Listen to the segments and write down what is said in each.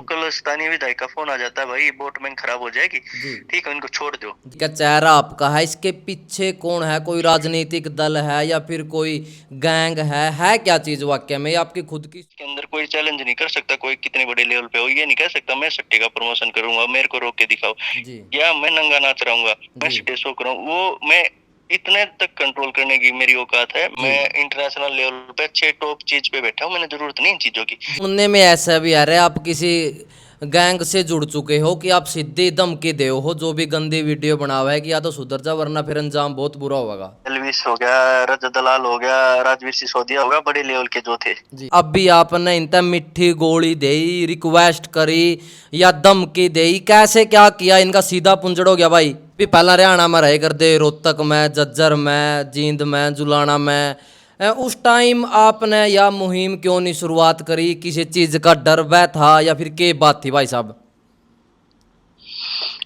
कल स्थानीय विधायक का फोन आ जाता है, भाई बोटमैन खराब हो जाएगी, जी। ठीक है इनको छोड़ दो। क्या चेहरा आपका है, इसके पीछे कौन है? कोई राजनीतिक दल है या फिर कोई गैंग है क्या चीज वाकई में? ये आपकी खुद की? इसके अंदर कोई चैलेंज नहीं कर सकता, कोई कितने बड़े लेवल पे हो, ये नहीं कह सकता मैं सट्टे का प्रमोशन करूंगा, मेरे को रोक के दिखाओ, जी। या मैं नंगा नाच रहूंगा, मैं जी। सट्टे शो करूँ, वो मैं इतने तक कंट्रोल करने की मेरी औकात है। जी। मैं इंटरनेशनल लेवल पे अच्छे टॉप चीज पे बैठा हूँ, मैंने जरूरत नहीं इन चीजों की। सुनने में ऐसा भी आ रहा है आप किसी गैंग से जुड़ चुके हो, कि आप सीधी धमकी दे हो जो भी गंदी वीडियो बना हुआ है कि या तो सुधर जा वरना फिर अंजाम बहुत बुरा होगा। एलविस हो गया, रजत दलाल हो गया, राजवीर सिसोदिया हो गया, बड़े लेवल के जो थे। जी। अब भी आपने इनता मिट्टी गोली देई, रिक्वेस्ट करी या धमकी देई, कैसे क्या किया? इनका सीधा पुंजड़ हो गया भाई। भी पहला हरियाणा में रहे कर दे, रोहतक में, झज्जर में, जींद में, जुलाना में। उस टाइम आपने या मुहिम क्यों नहीं शुरुआत करी? किसी चीज का डर वह था या फिर के बात थी भाई साहब?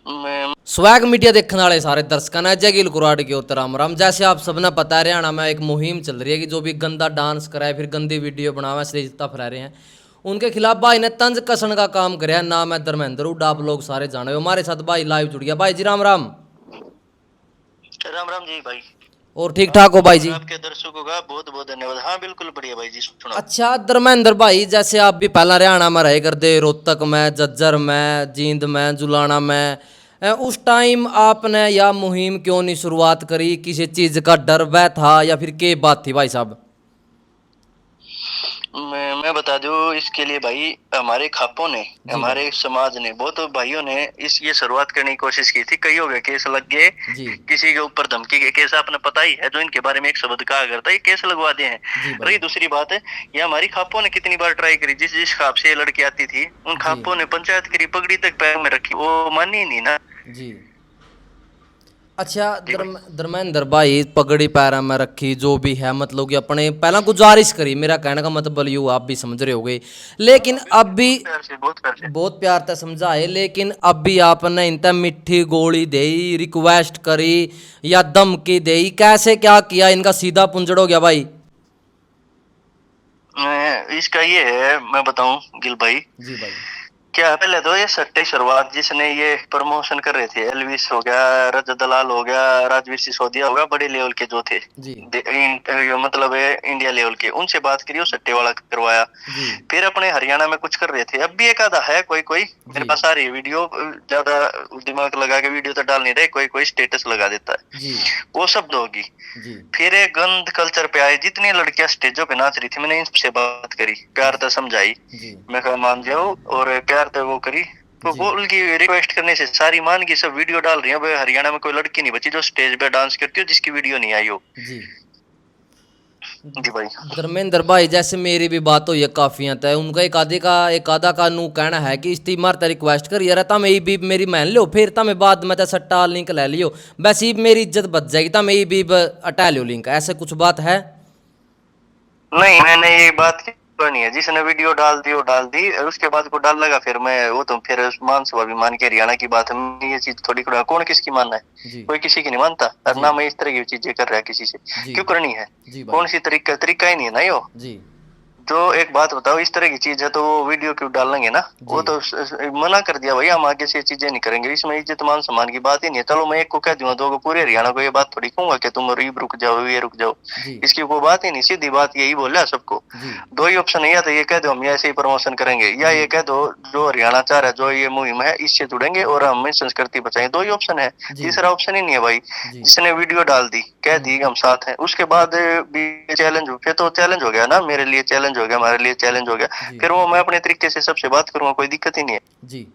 मैं स्वैग मीडिया देखने वाले सारे दर्शकों ने जय गिल कुराड़ी की ओर राम राम। जैसे आप सबने पता है, हरियाणा में एक मुहिम चल रही है कि जो भी गंदा डांस कराए, फिर गंदी वीडियो बनावे, श्रेष्ठता फैला रहे हैं, उनके खिलाफ भाई ने तंज कसन का काम कराया। नाम है धर्मेंद्र हुड्डा, आप लोग सारे जाने हो। हमारे साथ भाई लाइव जुड़ गया। भाई जी राम राम। राम राम जी भाई। और ठीक ठाक हो भाई और जी? आपके दर्शकों का बहुत बहुत धन्यवाद। हाँ बिल्कुल बढ़िया भाई जी, सुनाओ। अच्छा धर्मेंद्र भाई, जैसे आप भी पहला हरियाणा में रहे कर दे, रोहतक में, झज्जर में, जींद में, जुलाना में। उस टाइम आपने या मुहिम क्यों नहीं शुरुआत करी? किसी चीज का डर वह था या फिर के बात थी भाई साहब? मैं बता दूं इसके लिए भाई, हमारे खापों ने, जी भाई। हमारे समाज ने, बहुत भाइयों ने इस ये शुरुआत करने की कोशिश की थी। कई हो गए केस लग गए, जी। किसी के ऊपर धमकी के केस आपने पता ही है, जो इनके बारे में एक शब्द कहा करता है, ये केस लगवा दिए हैं। जी भाई। रही दूसरी बात है, ये हमारी खापों ने कितनी बार ट्राई करी, जिस जिस खाप से ये लड़की आती थी उन जी। खापों ने पंचायत करी, पगड़ी तक पैर में रखी, वो मानी ही नहीं ना। जी। अच्छा जी भाई। धर्मेंद्र भाई, पगड़ी पैरा में रखी जो भी है, मतलब कि अपने पहला गुजारिश करी, मेरा कहने का मतलब यू आप भी समझ रहे होगे। लेकिन अब भी बहुत प्यार से, बहुत प्यार से। बहुत प्यार तक समझाए, लेकिन अब भी आपने इनता मिट्टी गोली देई, रिक्वेस्ट करी या धमकी देई, कैसे क्या किया? इनका सीधा पुंजड़ हो गया भाई। इसका ये है, मैं बताऊं गिल भाई, जी भाई। क्या पहले तो ये सट्टे शुरुआत जिसने ये प्रमोशन कर रहे थे, एलविस हो गया, रजत दलाल हो गया, राजवीर सिसोदिया हो गया, बड़े लेवल के जो थे, जी। मतलब है इंडिया लेवल के, उनसे बात करी, वो सट्टे वाला करवाया। जी। फिर अपने हरियाणा में कुछ कर रहे थे, अब भी एक आधा है, कोई कोई मेरे जी। पास आ रही है वीडियो, ज्यादा दिमाग लगा के वीडियो तो डाल नहीं रहे, कोई कोई स्टेटस लगा देता है, जी। वो शब्द होगी। जी। फिर एक गंद कल्चर पे आए, जितनी लड़कियां स्टेजों पे नाच रही थी, मैंने इनसे बात करी, प्यार से समझाई, जी। मैं कहा मान जाओ, और प्यार से वो करी, तो जी। वो उनकी रिक्वेस्ट करने से सारी मान की सब वीडियो डाल रही है। अब हरियाणा में कोई लड़की नहीं बची जो स्टेज पे डांस करती हो जिसकी वीडियो नहीं आई हो। जी। जी भाई। धर्मेंद्र भाई, जैसे मेरी भी बात हुई है काफी हद है, उनका एक आधा का नू कहना है कि इस मारता रिक्वेस्ट कर यार, तम यही भी मेरी मान लो, फिर तमें बाद में सट्टा लिंक ले लियो, बस ये मेरी इज्जत बच जाएगी, तम यही भी हटा लियो लिंक, ऐसे कुछ बात है? नहीं, मैंने ये बात की तो नहीं है, जिसने वीडियो डाल दी वो डाल दी, और उसके बाद को डाल लगा, फिर मैं वो तो फिर मान स्वाभिमान के हरियाणा की बात है, मैं ये चीज थोड़ी कौन किसकी मानना है, जी। कोई किसी की नहीं मानता, और जी। ना मैं इस तरह की चीजें कर रहा है किसी से, जी। क्यों करनी है, जी भाई। कौन सी तरीका तरीका ही नहीं है ना यो। जी। जो एक बात बताओ, इस तरह की चीज है तो वो वीडियो क्यों डालेंगे ना, जी। वो तो मना कर दिया भाई, हम आगे से ये चीजें नहीं करेंगे, इसमें इज्जत मान सम्मान की बात ही नहीं है। चलो मैं एक को कह दूंगा, दो को, पूरे हरियाणा को ये बात थोड़ी कहूंगा कि तुम रुक जाओ, ये रुक जाओ, जी। इसकी कोई बात ही नहीं, सीधी बात यही बोला सबको। जी। दो ही ऑप्शन है, या तो ये कह दो हम ऐसे ही प्रमोशन करेंगे, या जी। ये कह दो जो हरियाणा चाह रहा है, जो ये मुहिम है इससे जुड़ेंगे और हम संस्कृति बचाएंगे, दो ही ऑप्शन है, जी। तीसरा ऑप्शन ही नहीं है भाई। जी। जिसने वीडियो डाल दी, कह दी हम साथ हैं, उसके बाद भी चैलेंज, फिर तो चैलेंज हो गया ना, मेरे लिए चैलेंज हो गया, हमारे लिए चैलेंज हो गया, जी। फिर वो मैं अपने तरीके से सबसे बात करूंगा, कोई दिक्कत ही नहीं है। जी।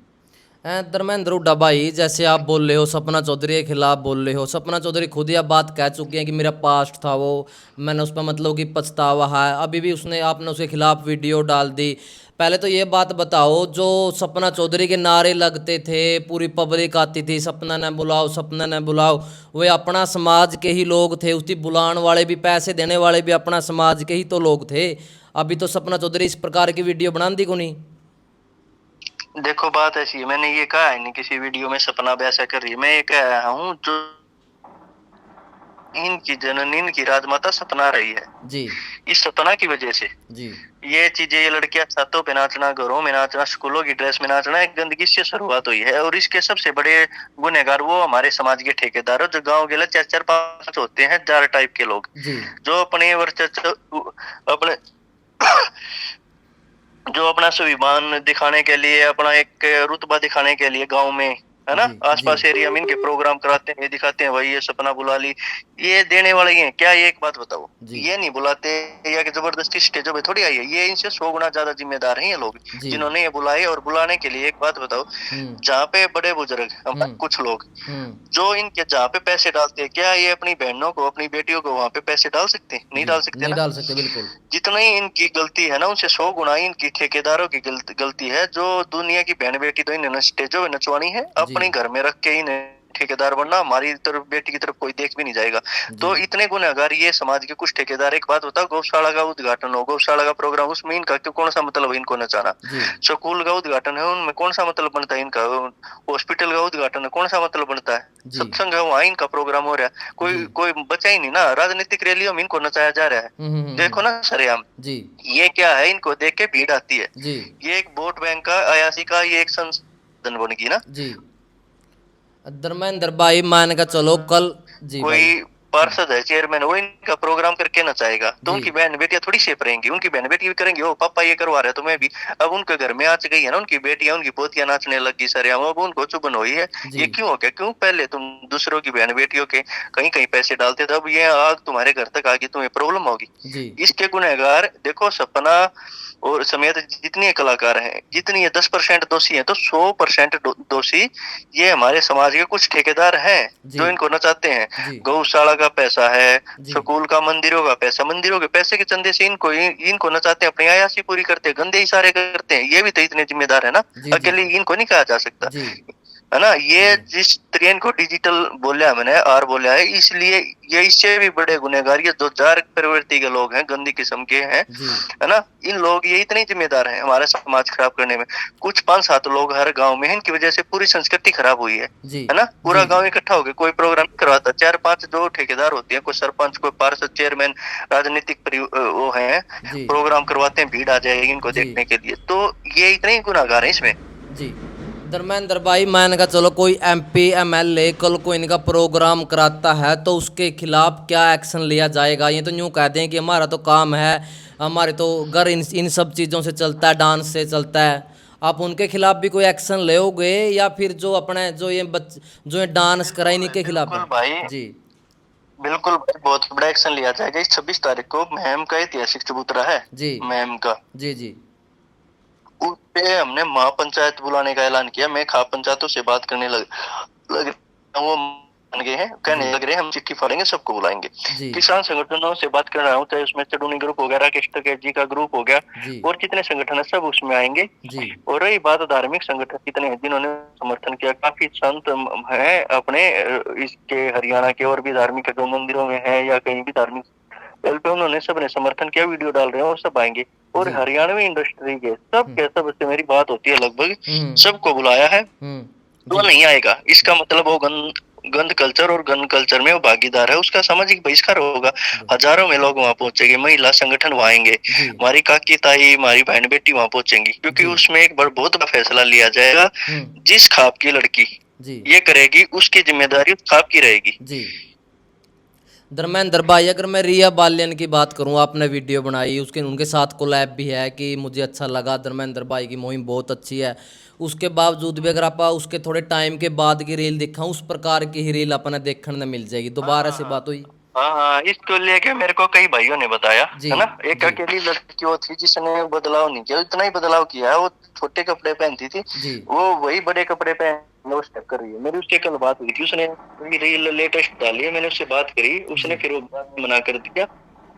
धर्मेंद्र हुड्डा भाई, जैसे आप बोल रहे हो सपना चौधरी के खिलाफ बोल रहे हो, सपना चौधरी खुद ही आप बात कह चुके हैं कि मेरा पास्ट था वो, मैंने उस पर मतलब कि पछतावा है, अभी भी उसने आपने उसके खिलाफ वीडियो डाल दी। पहले तो ये बात बताओ, जो सपना चौधरी के नारे लगते थे, पूरी पब्लिक आती थी सपना न बुलाओ, सपना न बुलाओ, वे अपना समाज के ही लोग थे, उसकी बुलाने वाले भी, पैसे देने वाले भी अपना समाज के ही तो लोग थे। अभी तो सपना चौधरी इस प्रकार की वीडियो बना दी को नहीं। देखो बात ऐसी है, मैंने ये कहा है नहीं किसी वीडियो में सपना वैसा कर रही है, मैं ये कह रहा हूँ जो इनकी जननी, इनकी राजमाता सपना रही है। जी इस सपना की वजह से जी ये चीजें, ये लड़कियां छतों पे नाचना, घरों में नाचना, स्कूलों की ड्रेस में नाचना, एक गंदगी से शुरुआत हुई है। और इसके सबसे बड़े गुनहगार वो हमारे समाज के ठेकेदार हो, जो गांव के लिए 4-4-5 होते हैं, जार टाइप के लोग, जी जो अपने वर्चस्व, अपने जो अपना स्वाभिमान दिखाने के लिए, अपना एक रुतबा दिखाने के लिए गांव में, है ना, जी जी आसपास एरिया में इनके प्रोग्राम कराते हैं, ये दिखाते हैं भाई ये सपना बुला ली, ये देने वाले ही हैं क्या? ये एक बात बताओ, जी ये नहीं बुलाते, या कि जबरदस्ती स्टेजों पे थोड़ी आई है, ये इनसे 100 गुना ज्यादा जिम्मेदार हैं ये लोग, जी जिन्होंने ये बुलाए। और बुलाने के लिए एक बात बताओ, हम्म जहाँ पे बड़े बुजुर्ग हमारे हम्म कुछ लोग, हम्म जो इनके जहाँ पे पैसे डालते हैं, क्या ये अपनी बहनों को, अपनी बेटियों को वहां पे पैसे डाल सकते हैं? नहीं जी डाल सकते नहीं ना। डाल सकते बिल्कुल। जितना ही इनकी गलती है ना, उनसे 100 गुना इनकी ठेकेदारों की गलती है, जो दुनिया की बहन बेटी तो इन्होंने स्टेजों में नचवानी है, जी अपने घर में रख के इन्हें ठेकेदार बनना, हमारी तरफ बेटी की तरफ कोई देख भी नहीं जाएगा। जी तो इतने गुनहगार ये समाज के कुछ ठेकेदार। एक बात बताओ, गौशाला का उद्घाटन हो, गौशाला का प्रोग्राम, उसमें इनका क्यों, कौन सा मतलब है इनको नचाना? जी स्कूल का उद्घाटन है, उनमें कौन सा मतलब बनता है इनका? हॉस्पिटल का उद्घाटन है, कौन सा मतलब बनता है? जी सत्संग है, वहाँ इनका प्रोग्राम हो रहा है, जी कोई कोई बचा ही नहीं ना। राजनीतिक रैलियों में इनको नचाया जा रहा है, देखो हम्म। ना सरेआम। जी ये क्या है, इनको देख के भीड़ आती है। जी ये एक वोट बैंक का, अयासी का ये एक संसाधन बन गई ना। जी धर्मेंद्र भाई मान का चलो कल। जी भाई। कोई पार्षद है, चेयरमैन, वो इनका प्रोग्राम करके नचाएगा, तो जी उनकी बहन बेटियां थोड़ी सेफ रहेंगी? उनकी बहन बेटी भी करेंगी, ओ पापा ये करवा रहे हैं तो मैं भी। अब उनके घर में आच गई है ना, उनकी बेटियां, उनकी पोतियां नाचने लगी सर, अब उनको चुभन हुई है। जी ये क्यों हो गया? क्यों पहले तुम दूसरों की बहन बेटियों के कहीं कहीं पैसे डालते थे, अब ये आग तुम्हारे घर तक आ गई, तुम्हें प्रॉब्लम होगी। जी इसके गुनहगार देखो, सपना और समेत जितने कलाकार हैं, जितनी ये 10% दोषी हैं, तो 100% दोषी ये हमारे समाज के कुछ ठेकेदार हैं, जी जो इनको नचाते हैं। जी गौशाला का पैसा है, जी स्कूल का, मंदिरों का पैसा, मंदिरों के पैसे के चंदे से इनको नचाते हैं, अपनी अयासी पूरी करते हैं, गंदे इशारे करते हैं। ये भी तो इतने जिम्मेदार है ना, जी जी अकेले इनको नहीं कहा जा सकता, जी है ना। ये जी जिस ट्रेन को डिजिटल बोला मैंने, आर बोला है, इसलिए ये इससे भी बड़े गुनहगार, ये दो चार प्रवृत्ति के लोग हैं, गंदी किस्म के हैं, जी है ना। इन लोग ये इतने जिम्मेदार हैं हमारा समाज खराब करने में। कुछ 5-7 लोग हर गांव में हैं, इनकी वजह से पूरी संस्कृति खराब हुई जी है ना। पूरा जी गांव इकट्ठा होकर कोई प्रोग्राम नहीं करवाता। 4-5 जो ठेकेदार होते हैं, कोई सरपंच, कोई पार्षद, चेयरमैन, राजनीतिक वो हैं, जी प्रोग्राम करवाते हैं, भीड़ आ जाएगी इनको जी देखने के लिए। तो ये इतने ही गुनाहगार हैं इसमें। जी धर्मेंद्र भाई मान का चलो कोई एमपी एमएलए कल को इनका प्रोग्राम कराता है तो उसके खिलाफ क्या एक्शन लिया जाएगा? ये तो यूँ कहते हैं कि हमारा तो काम है, हमारे तो घर इन सब चीज़ों से चलता है, डांस से चलता है। आप उनके खिलाफ भी कोई एक्शन लोगे या फिर जो अपने जो ये डांस करा इन्हीं के खिलाफ बिल्कुल है? भाई, जी बिल्कुल भाई, बहुत बड़ा एक्शन लिया जाएगा। इस 26 तारीख को महम का ऐतिहासिक चबूतरा है, जी महम का, जी जी उस पे हमने महापंचायत बुलाने का ऐलान किया। मैं खाप पंचायतों से बात करने लग वो मान गए हैं, जी कहने लग रहे हैं हम चिट्ठी फाड़ेंगे, सबको बुलाएंगे। जी किसान संगठनों से बात कर रहा हूँ, चाहे उसमें चडूनी ग्रुप हो गया, राकेश टिकैत जी का ग्रुप हो गया, जी और जितने संगठन है सब उसमें आएंगे। जी और रही बात धार्मिक संगठन कितने हैं जिन्होंने समर्थन किया, काफी संत हैं अपने इसके हरियाणा के, और भी धार्मिक जो मंदिरों में है या कहीं भी धार्मिक स्थल पे, उन्होंने सबने समर्थन किया, वीडियो डाल रहे हैं, और सब आएंगे। और जी हरियाणवी इंडस्ट्री के सब हम्म के सब से मेरी बात होती है, लगभग हम्म सबको बुलाया है। तो जी नहीं आएगा, इसका मतलब वो गंद कल्चर और गन कल्चर में वो भागीदार है, उसका सामाजिक बहिष्कार होगा। हजारों में लोग वहां पहुंचेंगे, महिला संगठन वहां आएंगे, जी हमारी काकी ताई, हमारी बहन बेटी वहां पहुंचेंगी, क्योंकि जी उसमें एक बहुत बड़ा फैसला लिया जाएगा। हम्म जिस खाप की लड़की जी ये करेगी, उसकी जिम्मेदारी उस खाप की रहेगी। जी धर्मेंद्र भाई अगर मैं रिया बालियन की बात करूं, आपने वीडियो बनाई, उसके उनके साथ कोलैब भी है कि मुझे अच्छा लगा, धर्मेंद्र भाई की मुहिम बहुत अच्छी है। उसके बावजूद भी अगर आप उसके थोड़े टाइम के बाद की रील दिखा, उस प्रकार की ही रील अपने देखने में मिल जाएगी। दोबारा से बात हुई। हाँ हाँ, इसको लेके मेरे को कई भाइयों ने बताया, जी है ना। एक जी अकेली लड़की वो थी जिसने बदलाव नहीं किया, इतना ही बदलाव किया है, वो छोटे कपड़े पहनती थी, जी वो वही बड़े कपड़े पहन वो स्टेप कर रही है। मेरी उससे कल बात हुई थी, उसने रील लेटेस्ट डाली है, मैंने उससे बात करी, उसने जी फिर वो बाद में मना कर दिया।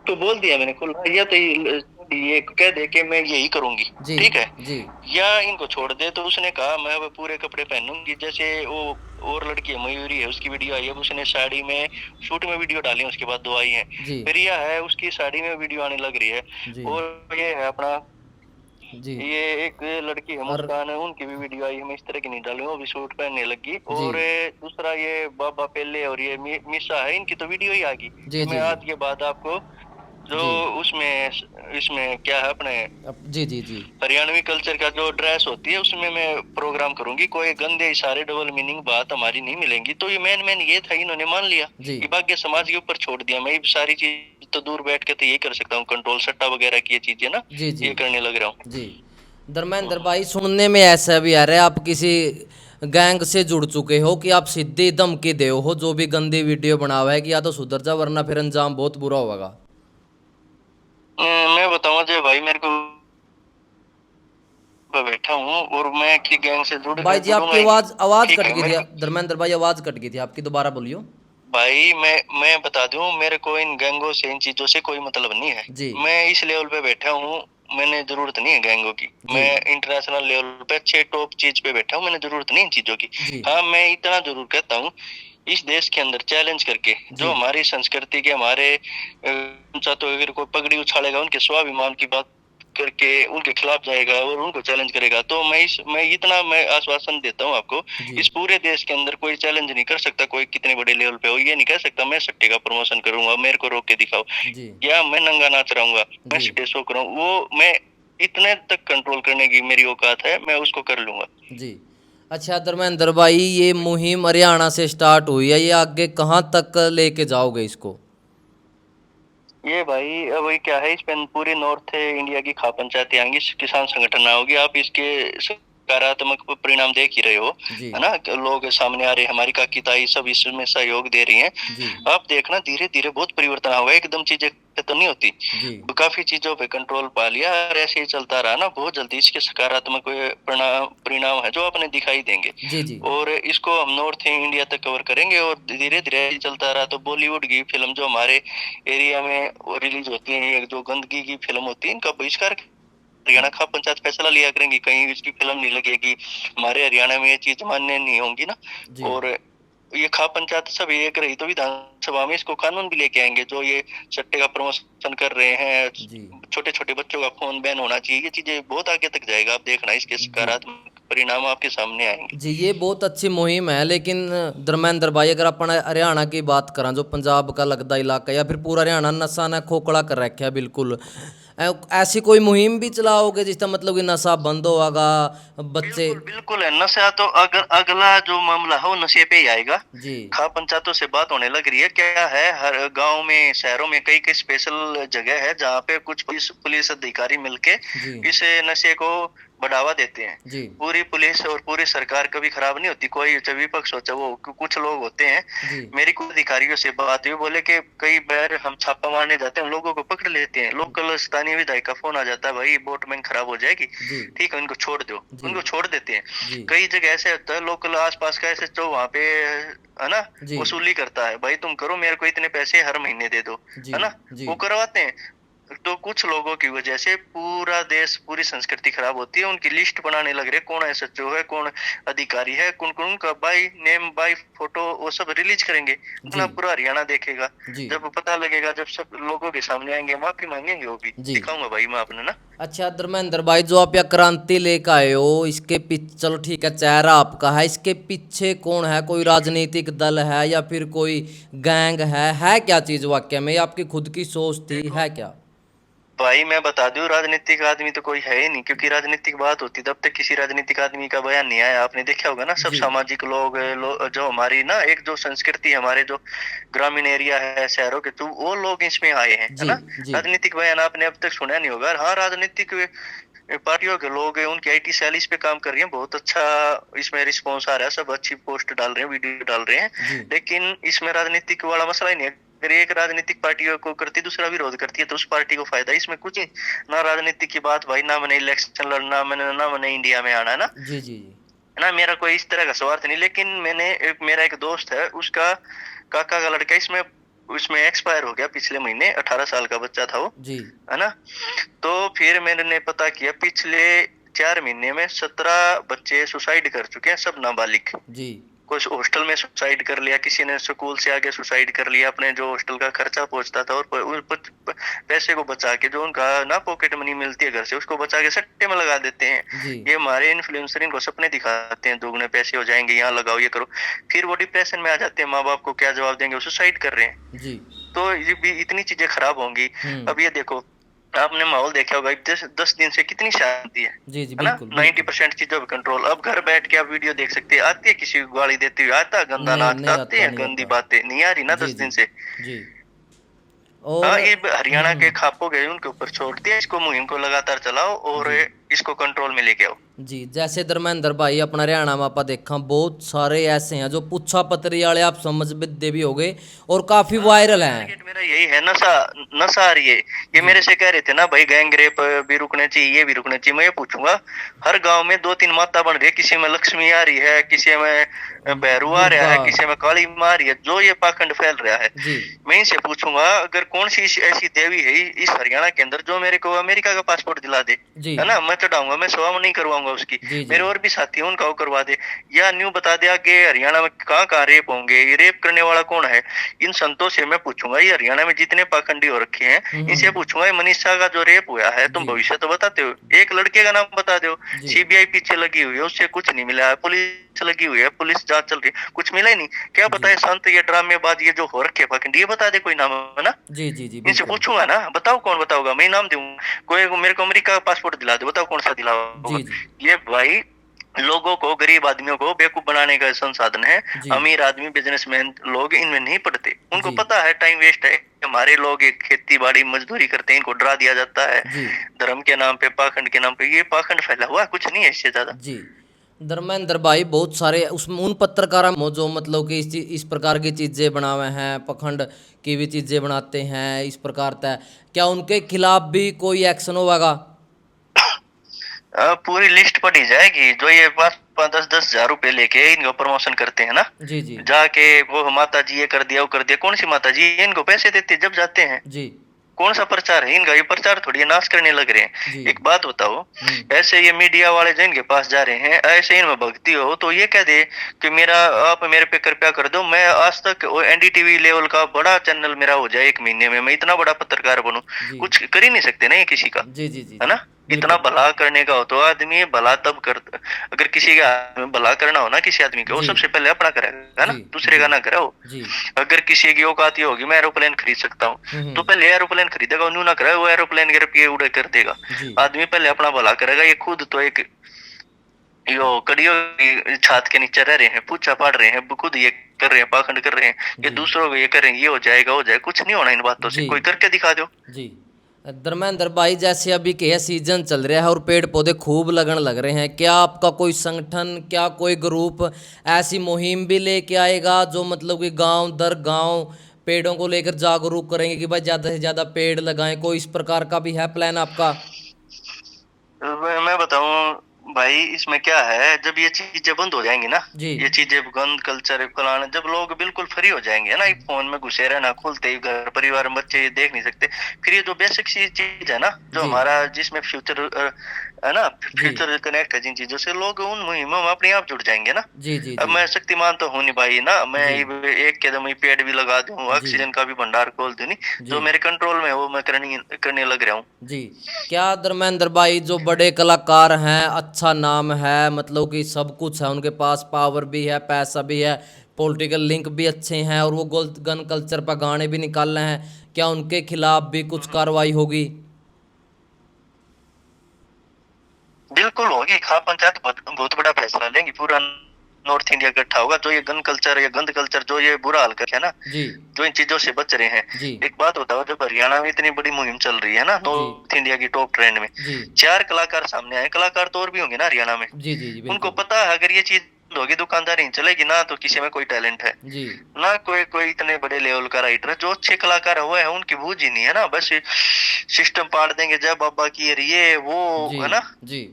तो बोल दिया मैंने खुल, या तो ये कह दे के मैं यही करूंगी, जी ठीक है, जी या इनको छोड़ दे। तो उसने कहा मैं अब पूरे कपड़े पहनूंगी। जैसे वो और लड़की है, मयूरी है, उसकी वीडियो आई है, उसने साड़ी में शूट में वीडियो डाली है, उसके बाद 2 आई है। जी प्रिया है, उसकी साड़ी में वीडियो आने लग रही है। जी और ये है अपना जी। ये एक लड़की है और मुस्कान है, उनकी भी वीडियो आई है, मैं इस तरह की नहीं डालूंगा, वो भी सूट पहनने लगी। जी। और दूसरा ये बाबा पेले और ये मिशा है, इनकी तो वीडियो ही आ गई। जी, मैं जी, जी। आज के बाद आपको जो जी। उसमें इसमें क्या है अपने जी, जी, जी। हरियाणवी कल्चर का जो ड्रेस होती है उसमें मैं प्रोग्राम करूंगी, कोई गंदे इशारे डबल मीनिंग बात हमारी नहीं मिलेंगी। तो ये मेन मेन ये था, इन्होंने मान लिया, जी। ये भाग्य समाज के ऊपर छोड़ दिया। मैं ये सारी चीज तो दूर बैठ के तो यही कर सकता हूँ, कंट्रोल सट्टा वगैरह की ये चीजें ना, जी, जी। ये करने लग रहा हूँ। जी। धर्मेंद्र भाई, सुनने में ऐसा भी आ रहा है आप किसी गैंग से जुड़ चुके हो कि आप सीधी धमकी दे हो जो भी गंदी वीडियो बनावा है कि या तो सुधर जा वरना फिर अंजाम बहुत बुरा होगा। मैं बताऊँ जो भाई, मेरे को पे बैठा हूँ और मैं किसी गैंग से भाई जी, जुड़ूंगा आपकी ही नहीं। आवाज आवाज ठीक कट है गई मेरे थी। को धर्मेंद्र भाई, आवाज कट गई थी आपकी, दोबारा बोलियो। भाई, मैं बता दूं, मेरे को इन गैंगों से इन चीजों से कोई मतलब नहीं है। जी। मैं इस लेवल पे बैठा हूँ, मैंने जरूरत नहीं है गैंगों की। जी। मैं इंटरनेशनल लेवल पे अच्छे टॉप चीज पे बैठा हूँ, मैंने जरूरत नहीं इन चीजों की। जी। हाँ, मैं इतना जरूर कहता हूँ, इस देश के अंदर चैलेंज करके जी। जो हमारी संस्कृति के हमारे तो अगर कोई पगड़ी उछालेगा, उनके स्वाभिमान की बात करके उनके खिलाफ जाएगा और उनको चैलेंज करेगा, तो मैं इतना मैं आश्वासन देता हूँ आपको, जी। इस पूरे देश के अंदर कोई चैलेंज नहीं कर सकता, कोई कितने बड़े लेवल पे हो। ये नहीं कह सकता मैं सट्टे का प्रमोशन करूंगा, मेरे को रोक के दिखाओ, जी। या मैं नंगा नाच रहूंगा, मैं जी। स्टेज शो कराऊं, वो मैं इतने तक कंट्रोल करने की मेरी औकात है, मैं उसको कर लूंगा। जी। अच्छा धर्मेंद्र भाई, ये मुहिम हरियाणा से स्टार्ट हुई है, ये आगे कहाँ तक लेके जाओगे इसको? ये भाई अब ये क्या है, इस पे पूरी नॉर्थ इंडिया की खाप पंचायतें आएंगी, किसान संगठन होगी, आप इसके सकारात्मक परिणाम देख ही रहे हो, जी। है ना। लोग सामने आ रहे हैं, हमारी काकी ताई सब इसमें सहयोग दे रही हैं। जी। आप देखना धीरे धीरे बहुत परिवर्तन होगा, एकदम चीजें खत्म नहीं होती। जी। काफी चीजों पे कंट्रोल पा लिया और ऐसे ही चलता रहा ना, बहुत जल्दी इसके सकारात्मक परिणाम परिणाम है जो अपने दिखाई देंगे। जी। जी। और इसको हम नॉर्थ इंडिया तक कवर करेंगे, और धीरे धीरे चलता रहा तो बॉलीवुड की फिल्म जो हमारे एरिया में रिलीज होती है, ये जो गंदगी की फिल्म होती है, इनका बहिष्कार हरियाणा खाप पंचायत फैसला लिया करेंगी, कहीं इसकी फिल्म नहीं लगेगी, हमारे हरियाणा में ये चीज मान्य नहीं होंगी ना। जी। और ये खाप पंचायत सब एक रही तो विधानसभा में इसको कानून भी लेके आएंगे, जो ये सट्टे का प्रमोशन कर रहे हैं, जी। छोटे छोटे बच्चों का फोन बैन होना चाहिए, ये चीजें बहुत आगे तक जाएगा, आप देखना इसके जी। सकारात्मक परिणाम आपके सामने आएंगे। जी, ये बहुत अच्छी मुहिम है, लेकिन धर्मेंद्र भाई, अगर अपन हरियाणा की बात करें, जो पंजाब का लगता इलाका या फिर पूरा हरियाणा नशा ने खोखला कर रखा है बिल्कुल, ऐसी कोई मुहिम भी चलाओगे जिसका मतलब कि नशा बंद होगा, बच्चे? बिल्कुल बिल्कुल है, नशा तो अगर अगला जो मामला है वो नशे पे ही आएगा। जी। खाप पंचायतों से बात होने लग रही है, क्या है, हर गांव में शहरों में कई कई स्पेशल जगह है जहाँ पे कुछ पुलिस अधिकारी मिलके जी। इस नशे को बढ़ावा देते हैं। जी। पूरी पुलिस और पूरी सरकार कभी खराब नहीं होती, कोई चाहे विपक्ष हो चाहे वो, कुछ लोग होते हैं। जी। मेरी कुछ अधिकारियों से बात हुई, बोले कि कई बार हम छापा मारने जाते हैं, हम लोगों को पकड़ लेते हैं, लोकल स्थानीय विधायक का फोन आ जाता है, भाई बोटमैन खराब हो जाएगी, जी। ठीक है उनको छोड़ दो, जी। उनको छोड़ देते हैं। जी। कई जगह ऐसे होता है, लोकल आसपास का ऐसे जो वहाँ पे है ना जी। वसूली करता है, भाई तुम करो, मेरे को इतने पैसे हर महीने दे दो, जी। है ना, जी। वो करवाते हैं। तो कुछ लोगों की वजह से पूरा देश, पूरी संस्कृति खराब होती है, उनकी लिस्ट बनाने लग रहे, कौन एसएचओ है, कौन अधिकारी है, कौन कौन का बाई नेम बाई फोटो वो सब रिलीज करेंगे, जी। अपना पूरा हरियाणा देखेगा। जी। जब पता लगेगा, जब सब लोगों के सामने आएंगे, माफी मांगेंगे, वो भी जी। दिखाऊंगा भाई मैं अपने ना। अच्छा धर्मेंद्र भाई, जो आप यह क्रांति लेकर आए हो, इसके पीछे, चलो ठीक है चेहरा आपका है, इसके पीछे कौन है? कोई राजनीतिक दल है या फिर कोई गैंग है क्या चीज वाकई में? ये आपकी खुद की सोच थी, देखो है क्या? भाई, मैं बता दूं, राजनीतिक आदमी तो कोई है ही नहीं, क्योंकि राजनीतिक बात होती तब तक किसी राजनीतिक आदमी का बयान नहीं आया। आपने देखा होगा ना, सब जी। सामाजिक लोग जो हमारी ना एक जो संस्कृति, हमारे जो ग्रामीण एरिया है शहरों के, तो वो लोग इसमें आए हैं, है जी। ना। जी। राजनीतिक बयान आपने अब तक सुना नहीं होगा। हाँ, राजनीतिक पार्टियों के लोग हैं, उनकी आईटी सेल इस पे काम कर रही है, बहुत अच्छा इसमें रिस्पॉन्स आ रहा है, सब अच्छी पोस्ट डाल रहे हैं, वीडियो डाल रहे हैं, जी। लेकिन इसमें राजनीतिक वाला मसला ही नहीं है। अगर एक राजनीतिक पार्टियों को करती, दूसरा विरोध करती है, तो उस पार्टी को फायदा, इसमें कुछ ही ना राजनीति की बात भाई, ना मैंने इलेक्शन लड़ना, मैंने ना मैंने इंडिया में आना, है ना, जी। जी। है ना, मेरा कोई इस तरह का स्वार्थ नहीं। लेकिन मेरा एक दोस्त है, उसका काका का लड़का इसमें उसमें एक्सपायर हो गया पिछले महीने, 18 साल का बच्चा था वो, जी। है ना। तो फिर मैंने पता किया, पिछले 4 महीने में 17 बच्चे सुसाइड कर चुके हैं, सब नाबालिग। जी। कुछ हॉस्टल में सुसाइड कर लिया, किसी ने स्कूल से आगे सुसाइड कर लिया, अपने जो हॉस्टल का खर्चा पहुंचता था और पैसे को बचा के, जो उनका ना पॉकेट मनी मिलती है घर से, उसको बचा के सट्टे में लगा देते हैं। जी ये हमारे इन्फ्लुएंसर इनको सपने दिखाते हैं, दुगने पैसे हो जाएंगे, यहाँ लगाओ, ये करो, फिर वो डिप्रेशन में आ जाते हैं। माँ बाप को क्या जवाब देंगे, वो सुसाइड कर रहे हैं। जी। तो ये भी इतनी चीजें खराब होंगी। अब हम्म। ये देखो, आपने माहौल देखा होगा, 10 दिन से कितनी शांति जी जी, है ना, बिल्कुल 90% चीजों पे कंट्रोल। अब घर बैठ के आप वीडियो देख सकते हैं, आती है किसी को गाली देती हुई, आता है गंदा नहीं नाच, नहीं आते आता, हैं नहीं गंदी आता। बातें, नहीं आ रही ना जी 10 जी। दिन से। जी। और हाँ, ये हरियाणा के हम्म। खापो गए, उनके ऊपर छोड़ दिया, इसको मुहिम को लगातार चलाओ और जी इसको कंट्रोल में लेके आओ। जी। जैसे धर्मेंद्र भाई अपना हरियाणा में आपा देखा बहुत सारे ऐसे हैं जो पुच्छा पतरी वाले आप समझ विद्य भी हो गए और काफी हाँ, वायरल हैं। टारगेट मेरा यही है, नशा। नशा आ रही है। ये जी मेरे से कह रहे थे ना भाई, गैंग रेप भी रुकने चाहिए, ये भी रुकने चाहिए। मैं ये पूछूंगा, हर गांव में 2-3 माता बन रही है, किसी में लक्ष्मी आ रही है, किसी में भैरू आ रहा दुर्गा। है, किसी में काली माँ आ रही है, जो ये पाखंड फैल रहा है। जी मैं इनसे पूछूंगा, अगर कौन सी ऐसी देवी है इस हरियाणा के अंदर जो मेरे को अमेरिका का पासपोर्ट दिला दे, जी है ना, मैं चढ़ाऊंगा, मैं सेवा नहीं करवाऊंगा उसकी। जी। जी मेरे और भी साथी हैं, उनका वो करवा दे। या न्यू बता दिया कि हरियाणा में कहाँ कहाँ रेप होंगे, ये रेप करने वाला कौन है। इन संतों से मैं पूछूंगा, ये हरियाणा में जितने पाखंडी हो रखे हैं, इनसे हम्म। पूछूंगा, ये मनीषा का जो रेप हुआ है, तुम जी भविष्य तो बताते हो, एक लड़के का नाम बता दो। जी सीबीआई पीछे लगी हुई है, उससे कुछ नहीं मिला है, पुलिस लगी हुई है, पुलिस जांच चल रही है, कुछ मिला ही नहीं। क्या पता जी है संत, ये ड्रामेबाज, ये जो हो रखे पाखंडी, ये बता दे कोई नाम, है ना। जी। जी जी, इनसे बिल्कुल। पूछूंगा ना, बताओ कौन बताओगा, मैं नाम दूंगा। कोई मेरे को अमेरिका का पासपोर्ट दिला दो, बताओ कौन सा दिलाओगा। जी जी ये भाई लोगों को, गरीब आदमियों को बेवकूफ बनाने का संसाधन है। जी अमीर आदमी, बिजनेसमैन लोग इनमें नहीं पड़ते, उनको जी पता है टाइम वेस्ट है। हमारे लोग एक खेती बाड़ी मजदूरी करते हैं, इनको डरा दिया जाता है जी धर्म के नाम पे, पाखंड के नाम पे। ये पाखंड फैला हुआ है, कुछ नहीं है इससे ज्यादा। जी। धर्मेंद्र भाई बहुत सारे उसमें उन पत्रकार जो मतलब कि इस प्रकार की चीज़ें बनावे हैं, पखंड की भी चीज़ें बनाते हैं इस प्रकार तय, क्या उनके खिलाफ भी कोई एक्शन होगा? पूरी लिस्ट पढ़ी जाएगी, जो ये 5-10 हजार रुपए लेके इनको प्रमोशन करते हैं ना, जी जी जाके वो माता जी ये कर दिया, वो कर दिया। कौन सी माता जी इनको पैसे देती है जब जाते हैं? जी कौन सा प्रचार है इनका? ये प्रचार थोड़ी है, नाश करने लग रहे जी। हैं। एक बात बताओ, हम्म। ऐसे ये मीडिया वाले जो इनके पास जा रहे हैं, ऐसे इनमें भक्ति हो तो ये कह दे कि मेरा, आप मेरे पे कृपया कर दो, मैं आज तक एनडीटीवी लेवल का बड़ा चैनल मेरा हो जाए, 1 महीने में मैं इतना बड़ा पत्रकार बनूं। जी कुछ कर ही नहीं सकते ना ये किसी का, जी जी जी है जी, ना। इतना बिल्कुल। भला करने का हो तो आदमी भला तब कर, अगर किसी का भला करना हो ना किसी आदमी का, वो जी सबसे पहले अपना करेगा ना, जी दूसरे जी का ना करे वो। जी। अगर किसी की औकात ये होगी मैं एरोप्लेन खरीद सकता हूँ, तो पहले एरोप्लेन खरीदेगा, न्यू ना करे वो एरोप्लेन के रुपये उड़े कर देगा। जी आदमी पहले अपना भला करेगा। ये खुद तो एक यो कड़ियों की छात के नीचे रह रहे हैं, पूछा पाड़ रहे हैं, खुद ये कर रहे हैं, पाखंड कर रहे हैं। ये जी दूसरों को ये करेंगे, ये हो जाएगा, हो जाए, कुछ नहीं होना इन बातों से, जी कोई करके दिखा दो। जी। धर्मेंद्र भाई जैसे अभी के सीजन चल रहा है और पेड़ पौधे खूब लगन लग रहे हैं, क्या आपका कोई संगठन, क्या कोई ग्रुप ऐसी मुहिम भी लेके आएगा जो मतलब कि गांव दर गांव पेड़ों को लेकर जागरूक करेंगे कि भाई ज़्यादा से ज़्यादा पेड़ लगाएं? कोई इस प्रकार का भी है प्लान आपका? मैं बताऊं भाई, इसमें क्या है, जब ये चीजें बंद हो जाएंगी ना, जी ये चीजें गंद कल्चर फलाना, जब लोग बिल्कुल फ्री हो जाएंगे ना, एक फोन में घुसे रहना, खुलते ही घर परिवार में बच्चे ये देख नहीं सकते, फिर ये जो बेसिक सी चीज है ना, जो जी हमारा जिसमें फ्यूचर है ना, जी फ्यूचर कनेक्ट है जिन चीजों से, लोग उन मुहिमों में अपने आप जुड़ जाएंगे ना। जी जी अब जी मैं शक्तिमान तो हूं नहीं भाई ना, मैं जी एक कदम ही पेड़ भी लगा दूं, जी ऑक्सीजन का भी भंडार खोल दूं, नहीं जी जो मेरे कंट्रोल में है वो मैं करने लग रहा हूँ। जी। क्या धर्मेंद्र भाई जो बड़े कलाकार हैं, अच्छा नाम है, मतलब कि सब कुछ है उनके पास, पावर भी है, पैसा भी है, पॉलिटिकल लिंक भी अच्छे हैं और वो गन कल्चर पर गाने भी निकाल रहे हैं, क्या उनके खिलाफ भी कुछ कार्रवाई होगी? बिल्कुल होगी। खाप पंचायत बहुत बड़ा फैसला लेंगी, पूरा नॉर्थ इंडिया इकट्ठा होगा। जो ये गन कल्चर या गंद कल्चर, जो ये बुरा हाल कर है ना, जी जो इन चीजों से बच रहे हैं। जी एक बात बताओ, जब हरियाणा में इतनी बड़ी मुहिम चल रही है ना, जी नॉर्थ इंडिया की टॉप ट्रेंड में जी 4 कलाकार सामने आए, कलाकार तो और भी होंगे ना हरियाणा में, जी जी जी, उनको बिल्कुल। पता है अगर ये चीज होगी, दुकानदारी नहीं चलेगी ना, तो किसी में कोई टैलेंट है जी ना, कोई कोई इतने बड़े लेवल का राइटर है। जो अच्छे कलाकार हुए हैं उनकी बूझ ही नहीं है ना, बस सिस्टम पाड़ देंगे, जय बाबा की ये वो, जी है ना, जी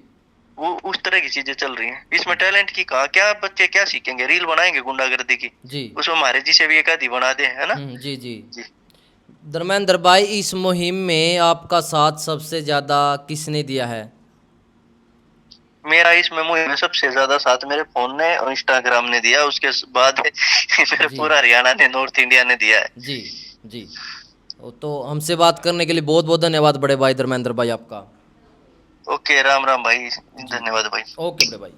वो उस तरह की चीजें चल रही हैं। इसमें टैलेंट की कहा, क्या बच्चे क्या सीखेंगे, रील बनाएंगे गुंडागर्दी की, जी। उसमें हमारे जी से भी एक आधी बना दे, है ना। जी जी। जी, धर्मेंद्र भाई इस मुहिम में आपका साथ सबसे ज़्यादा किसने दिया है? मेरा इस मुहिम में सबसे ज्यादा साथ मेरे फोन ने और इंस्टाग्राम ने दिया, उसके बाद मेरे जी पूरा हरियाणा ने, नॉर्थ इंडिया ने दिया है। जी जी। तो हमसे बात करने के लिए बहुत बहुत धन्यवाद बड़े भाई धर्मेंद्र भाई आपका। ओके, राम राम भाई, जी धन्यवाद भाई। ओके बड़े भाई।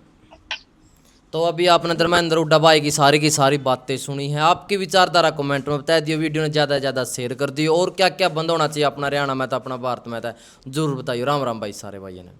तो अभी आपने धर्मेंद्र हुड्डा भाई की सारी बातें सुनी हैं। आपकी विचारधारा कमेंट में बता दियो, वीडियो ने ज़्यादा से ज़्यादा शेयर कर दियो, और क्या क्या बंद होना चाहिए अपना हरियाणा में तो अपना भारत में था जरूर बताइए। राम राम भाई सारे भाइयों ने।